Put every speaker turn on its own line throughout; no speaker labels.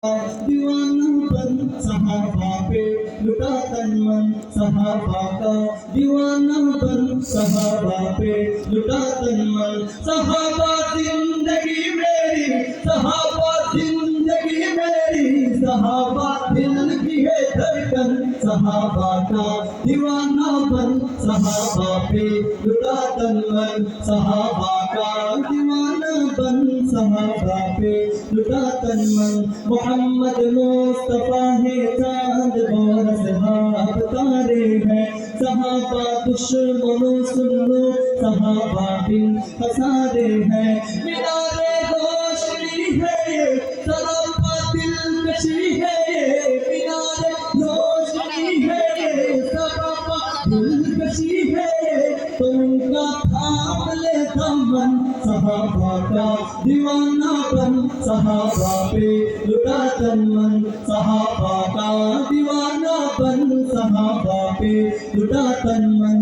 दीवानापन सहाबा पे लुटा तन मन सहाबा का दीवानापन सहाबा पे लुटा तन मन सहाबा जिंदगी मेरी सहाबा जिंदगी मेरी सहाबा दिल की है धड़कन सहाबा का दीवानापन सहाबा पे लुटा तन मन सहाबा का दीवानापन सहाबा पे लुटा तन मन मोहम्मद मुस्तफा है चांद बरस हाथ तारे हैं सहाबा दुश्मनों सुन लो सहाबा बिन हसारे हैं मीनारे रोशनी है ये सहाबा दिलकशी है ये मीनारे रोशनी है ये सहाबा दिलकशी है ये तो उनका थाम ले दामन सहाबा का दीवानापन सहाबा पे लुटा तन मन सहाबा का दीवानापन सहाबा पे लुटा तन मन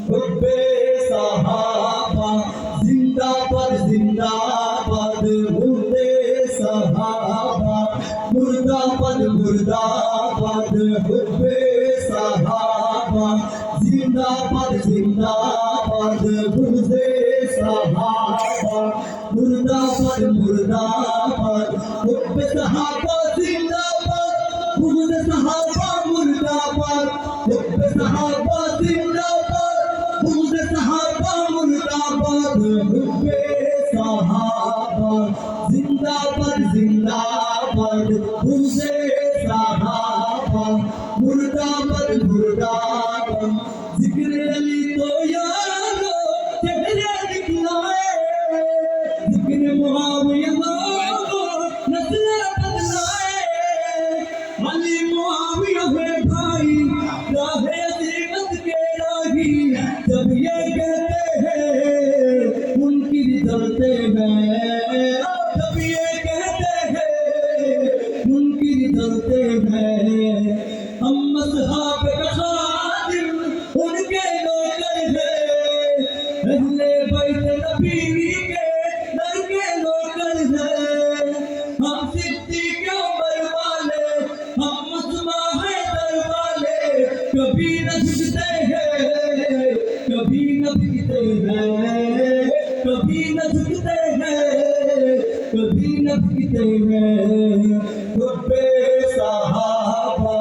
हुब्बे सहाबा जिंदाबाद जिंदाबाद मुर्दे सहाबा मुर्दाबाद मुर्दाबाद हुब्बे सहाबा जिंदाबाद जिंदाबाद मुर्दे सहाबा मुर्दाबाद मुर्दाबाद हुब्बे सहाबा जिंदाबाद मुर्दे सहाबा मुर्दाबाद हुब्बे सहाबा जिंदाबाद मुर्दे सहाबा मुर्दाबाद हुब्बे सहाबा जिंदाबाद जिंदाबाद मुर्दे सहाबा मुर्दाबाद मुर्दाबाद जिक्र अली तो यारो चेहरे दिखलाए जिक्र मुआविया को नस्ल बदलाए अली मुआविया है भाई राहे अजीमत के राही जब ये कहते हैं उनकी चलते हैं जब ये कहते हैं उनकी चलते हैं हम मज़हब का खादिम उनके नौकर हैं अहले बैत नबी के दर के नौकर हैं हम सिद्दीक़ उमर वाले हम उस्मा हैदर वाले कभी न झुकते हैं कभी न बिकते हैं कभी न झुकते हैं कभी न बिकते हैं हुब्बे सहाबा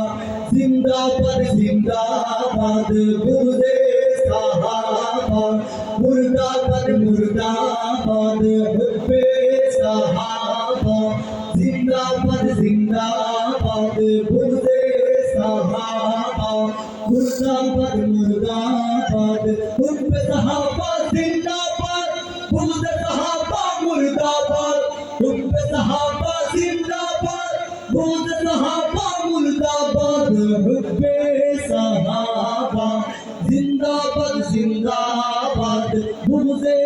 जिंदाबाद जिंदाबाद मुर्दे सहाबा मुर्दाबाद मुर्दाबाद हुब्बे सहाबा जिंदाबाद जिंदाबाद मुर्दे सहाबा मुर्दाबाद मुर्दाबाद हुब्बे सहाबा जिंदाबाद मुर्दे सहाबा मुर्दाबाद हुब्बे सहाबा जिंदाबाद मुर्दे सहाबा मुर्दाबाद हुब्बे सहाबा जिंदाबाद जिंदाबाद मुर्दे